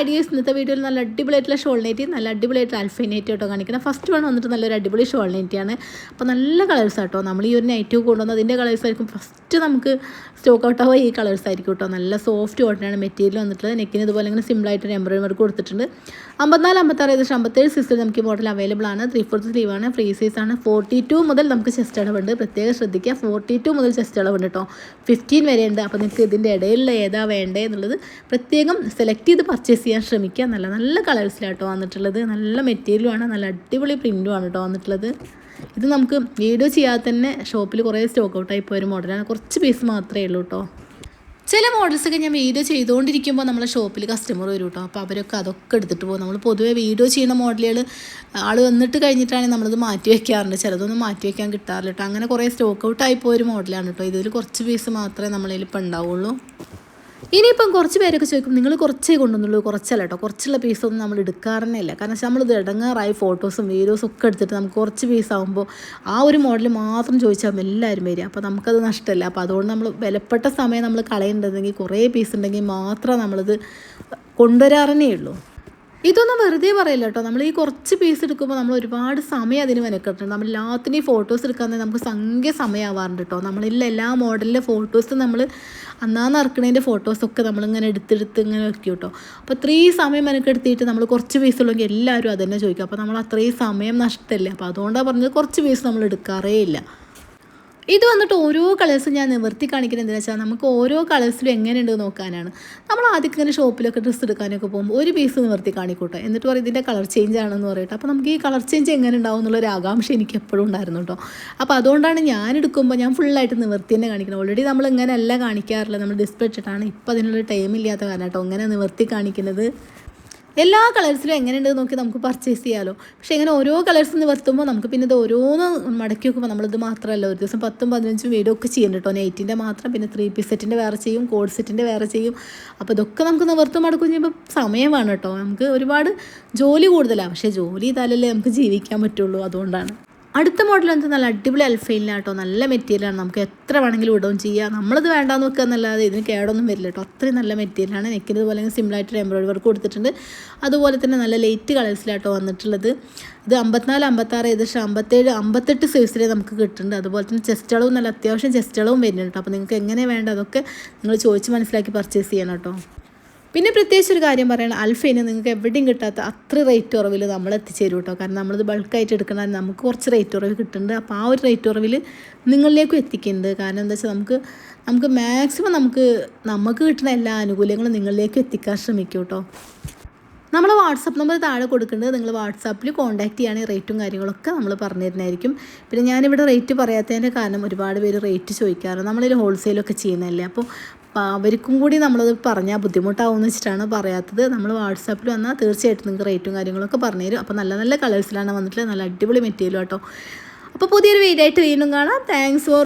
Ideas ഇന്നത്തെ വീഡിയോയിൽ നല്ല അടിപൊളിയായിട്ടുള്ള ഷോൾ നൈറ്റി, നല്ല അടിപൊളിയായിട്ട് അൽഫൈൻ നൈറ്റി കേട്ടോ കാണിക്കുന്നത്. ഫസ്റ്റ് വൺ വന്നിട്ട് നല്ലൊരു അടിപൊളി ഷോൾ നൈറ്റിയാണ്. അപ്പോൾ നല്ല കളേഴ്സ് കേട്ടോ. നമ്മൾ ഈ ഒരു നൈറ്റി കൊണ്ടുവന്ന് അതിൻ്റെ കളേഴ്സ് ആയിരിക്കും ഫസ്റ്റ് നമുക്ക് സ്റ്റോക്ക് ഔട്ട് ആവുക. ഈ കളേഴ്സ് ആയിരിക്കും കേട്ടോ. നല്ല സോഫ്റ്റ് കോട്ടനാണ് മെറ്റീരിയൽ വന്നിട്ടുള്ളത്. നെക്കിന് ഇതുപോലെ ഇങ്ങനെ സിമ്പിളായിട്ട് എംബ്രോയിഡറി വർക്ക് കൊടുത്തിട്ടുണ്ട്. 54, 56, ഏകദേശം 57 സൈസിൽ നമുക്ക് ഈ മോഡൽ അവൈലബിൾ ആണ്. 3/4 സ്ലീവാണ്, ഫ്രീ സൈസ് ആണ്. 42 മുതൽ നമുക്ക് ചെസ്റ്റ് അളവുണ്ട്. പ്രത്യേകം ശ്രദ്ധിക്കുക, 42 മുതൽ ചെസ്റ്റ് അളവുണ്ട് കേട്ടോ. 15 വരെ ഉണ്ട്. അപ്പോൾ നിങ്ങൾക്ക് ഇതിൻ്റെ ഇടയിലുള്ള ഏതാ വേണ്ടേ എന്നുള്ളത് പ്രത്യേകം സെലക്ട് ചെയ്ത് പർച്ചേസ് ചെയ്യാൻ ശ്രമിക്കുക. നല്ല നല്ല കളേഴ്സിലാട്ടോ വന്നിട്ടുള്ളത്. നല്ല മെറ്റീരിയലുമാണ്, നല്ല അടിപൊളി പ്രിൻറ്റുമാണ് കേട്ടോ വന്നിട്ടുള്ളത്. ഇത് നമുക്ക് വീഡിയോ ചെയ്യാതെ തന്നെ ഷോപ്പിൽ കുറേ സ്റ്റോക്ക് ഔട്ടായി പോയൊരു മോഡലാണ്. കുറച്ച് പീസ് മാത്രമേ ഉള്ളൂ കേട്ടോ. ചില മോഡൽസൊക്കെ ഞാൻ വീഡിയോ ചെയ്തുകൊണ്ടിരിക്കുമ്പോൾ നമ്മളെ ഷോപ്പിൽ കസ്റ്റമർ വരും കേട്ടോ. അപ്പോൾ അവരൊക്കെ അതൊക്കെ എടുത്തിട്ട് പോകും. നമ്മൾ പൊതുവെ വീഡിയോ ചെയ്യുന്ന മോഡലുകൾ ആൾ വന്നിട്ട് കഴിഞ്ഞിട്ടാണെങ്കിൽ നമ്മളത് മാറ്റി വയ്ക്കാറുണ്ട്. ചിലതൊന്നും മാറ്റി വയ്ക്കാൻ കിട്ടാറില്ല കേട്ടോ. അങ്ങനെ കുറേ സ്റ്റോക്ക് ഔട്ടായി പോയൊരു മോഡലാണ് കേട്ടോ. ഇതിൽ കുറച്ച് പീസ് മാത്രമേ നമ്മളതിൽ ഇപ്പം ഉണ്ടാവുള്ളൂ. ഇനിയിപ്പം കുറച്ച് പേരൊക്കെ ചോദിക്കും, നിങ്ങൾ കുറച്ചേ കൊണ്ടുവന്നുള്ളൂ. കുറച്ചല്ല കേട്ടോ, കുറച്ചുള്ള പീസൊന്നും നമ്മൾ എടുക്കാറേ ഇല്ല. കാരണം വെച്ചാൽ നമ്മളിത് ഇടങ്ങാറായി ഫോട്ടോസും വീഡിയോസും ഒക്കെ എടുത്തിട്ട് നമുക്ക് കുറച്ച് പീസാകുമ്പോൾ ആ ഒരു മോഡൽ മാത്രം ചോദിച്ചാൽ എല്ലാവരും വരിക. അപ്പോൾ നമുക്കത് നഷ്ടമല്ല. അപ്പോൾ അതുകൊണ്ട് നമ്മൾ വിലപ്പെട്ട സമയം നമ്മൾ കളയേണ്ടതെങ്കിൽ കുറേ പീസ് ഉണ്ടെങ്കിൽ മാത്രമേ നമ്മളിത് കൊണ്ടുവരാറേ ഉള്ളൂ. ഇതൊന്നും വെറുതെ പറയില്ല കേട്ടോ. നമ്മൾ ഈ കുറച്ച് പീസ് എടുക്കുമ്പോൾ നമ്മൾ ഒരുപാട് സമയം അതിന് മെനക്കെട്ടുണ്ട്. നമ്മൾ എല്ലാത്തിൻ്റെയും ഫോട്ടോസ് എടുക്കാൻ നമുക്ക് സംഖ്യ സമയമാവാറുണ്ട് കേട്ടോ. നമ്മളില്ല എല്ലാ മോഡലിലെ ഫോട്ടോസ് നമ്മൾ അന്നാന്ന് ഇറക്കണതിൻ്റെ ഫോട്ടോസൊക്കെ നമ്മളിങ്ങനെ എടുത്തെടുത്ത് ഇങ്ങനെ വെക്കും കേട്ടോ. അപ്പോൾ അത്രയും സമയം മെനക്കെടുത്തിട്ട് നമ്മൾ കുറച്ച് പീസ് ഉള്ളെങ്കിൽ എല്ലാവരും അതുതന്നെ ചോദിക്കും. അപ്പോൾ നമ്മൾ അത്രയും സമയം നഷ്ടമല്ലേ. അപ്പോൾ അതുകൊണ്ടാണ് പറഞ്ഞത് കുറച്ച് പീസ് നമ്മൾ എടുക്കാറേ ഇല്ല. ഇത് വന്നിട്ട് ഓരോ കളേഴ്സും ഞാൻ നിവർത്തി കാണിക്കുന്നത് എന്താണെന്ന് വെച്ചാൽ നമുക്ക് ഓരോ കളേഴ്സിലും എങ്ങനെയുണ്ട് നോക്കാനാണ്. നമ്മൾ ആദ്യം ഇങ്ങനെ ഷോപ്പിലൊക്കെ ഡ്രസ്സ് എടുക്കാനൊക്കെ പോകുമ്പോൾ ഒരു പീസ് നിവർത്തി കാണിക്കൂട്ടോ. എന്നിട്ട് പറയും ഇതിൻ്റെ കളർ ചേഞ്ച് ആണെന്ന് പറയട്ടെ. അപ്പോൾ നമുക്ക് ഈ കളർ ചേഞ്ച് എങ്ങനെ ഉണ്ടാവും എന്നുള്ളൊരു ആകാംക്ഷ എനിക്ക് എപ്പോഴും ഉണ്ടായിരുന്നു കേട്ടോ. അപ്പോൾ അതുകൊണ്ടാണ് ഞാൻ എടുക്കുമ്പോൾ ഞാൻ ഫുള്ളായിട്ട് നിവർത്തി തന്നെ കാണിക്കുന്നത്. ഓൾറെഡി നമ്മൾ ഇങ്ങനെയല്ല കാണിക്കാറില്ല, നമ്മൾ ഡിസ്പ്ലേ ഇട്ടിട്ടാണ്. ഇപ്പോൾ അതിനുള്ളൊരു ടൈം ഇല്ലാത്ത കാരണം കേട്ടോ ഇങ്ങനെ നിവർത്തി കാണിക്കുന്നത്. എല്ലാ കളേഴ്സിലും എങ്ങനെയുണ്ടെന്ന് നോക്കി നമുക്ക് പർച്ചേസ് ചെയ്യാമല്ലോ. പക്ഷേ ഇങ്ങനെ ഓരോ കളേഴ്സ് നിവർത്തുമ്പോൾ നമുക്ക് പിന്നെ ഇത് ഓരോന്ന് മടക്കി വെക്കുമ്പോൾ നമ്മളിത് മാത്രമല്ല ഒരു ദിവസം 10, 15 വീഡിയോ ഒക്കെ ചെയ്യുന്നുണ്ട് കേട്ടോ. നൈറ്റിൻ്റെ മാത്രം, പിന്നെ 3 പീസ് സെറ്റിൻ്റെ വേറെ ചെയ്യും, കോഡ് സെറ്റിൻ്റെ വേറെ ചെയ്യും. അപ്പോൾ ഇതൊക്കെ നമുക്ക് നിവർത്തും മടക്കും ചെയ്യുമ്പോൾ സമയമാണ് കേട്ടോ. നമുക്ക് ഒരുപാട് ജോലി കൂടുതലാണ്. പക്ഷേ ജോലി ചെയ്താലല്ലേ നമുക്ക് ജീവിക്കാൻ പറ്റുള്ളൂ. അതുകൊണ്ടാണ്. അടുത്ത മോഡൽ എന്ത് നല്ല അടിപൊളി അൽഫൈനിലാണ് കേട്ടോ. നല്ല മെറ്റീരിയലാണ്. നമുക്ക് എത്ര വേണമെങ്കിലും ഇടുകയും ചെയ്യാം. നമ്മളത് വേണ്ടാന്ന് വെക്കുക എന്നല്ലാതെ ഇതിന് കേടൊന്നും വരില്ല കേട്ടോ. അത്രയും നല്ല മെറ്റീരിയലാണ്. നെക്കിന് ഇതുപോലെ സിമ്പിളായിട്ട് എംബ്രോയിഡറി വർക്ക് കൊടുത്തിട്ടുണ്ട്. അതുപോലെ തന്നെ നല്ല ലൈറ്റ് കളേഴ്സിലാട്ടോ വന്നിട്ടുള്ളത്. ഇത് 54, 56, ഏകദേശം 57, 58 സൈസിലേ നമുക്ക് കിട്ടുന്നുണ്ട്. അതുപോലെ തന്നെ ചെസ്റ്റ് അളവും നല്ല അത്യാവശ്യം ചെസ്റ്റ് അളവും വരുന്നുണ്ട് കേട്ടോ. അപ്പോൾ നിങ്ങൾക്ക് എങ്ങനെ വേണ്ട അതൊക്കെ നിങ്ങൾ ചോദിച്ച് മനസ്സിലാക്കി പർച്ചേസ് ചെയ്യണം കേട്ടോ. പിന്നെ പ്രത്യേകിച്ച് ഒരു കാര്യം പറയണം, അൽഫൈന് നിങ്ങൾക്ക് എവിടെയും കിട്ടാത്ത അത്ര റേറ്റ് കുറവിൽ നമ്മൾ എത്തിച്ചേരും കേട്ടോ. കാരണം നമ്മളിത് ബൾക്കായിട്ട് എടുക്കണം, നമുക്ക് കുറച്ച് റേറ്റ് കുറവ് കിട്ടുന്നുണ്ട്. അപ്പോൾ ആ ഒരു റേറ്റ് കുറവിൽ നിങ്ങളിലേക്കും എത്തിക്കുന്നുണ്ട്. കാരണം എന്താ വെച്ചാൽ നമുക്ക് മാക്സിമം നമുക്ക് കിട്ടുന്ന എല്ലാ ആനുകൂല്യങ്ങളും നിങ്ങളിലേക്ക് എത്തിക്കാൻ ശ്രമിക്കും കേട്ടോ. നമ്മൾ വാട്സാപ്പ് നമ്പർ താഴെ കൊടുക്കേണ്ടത്, നിങ്ങൾ വാട്സാപ്പിൽ കോൺടാക്ട് ചെയ്യുകയാണെങ്കിൽ റേറ്റും കാര്യങ്ങളൊക്കെ നമ്മൾ പറഞ്ഞു തരുന്നതായിരിക്കും. പിന്നെ ഞാനിവിടെ റേറ്റ് പറയാത്തതിൻ്റെ കാരണം ഒരുപാട് പേര് റേറ്റ് ചോദിക്കാറുണ്ട്. നമ്മളിൽ ഹോൾസെയിലൊക്കെ ചെയ്യുന്നതല്ലേ. അപ്പോൾ അവർക്കും കൂടി നമ്മളത് പറഞ്ഞാൽ ബുദ്ധിമുട്ടാവുമെന്ന് വെച്ചിട്ടാണ് പറയാത്തത്. നമ്മൾ വാട്സാപ്പിൽ വന്നാൽ തീർച്ചയായിട്ടും നിങ്ങൾക്ക് റേറ്റും കാര്യങ്ങളൊക്കെ പറഞ്ഞു തരും. അപ്പോൾ നല്ല നല്ല കളേഴ്സിലാണ് വന്നിട്ടുള്ളത്. നല്ല അടിപൊളി മെറ്റീരിയൽ കേട്ടോ. അപ്പോൾ പുതിയൊരു വീഡിയോ ആയിട്ട് വീണ്ടും കാണാം. Thanks for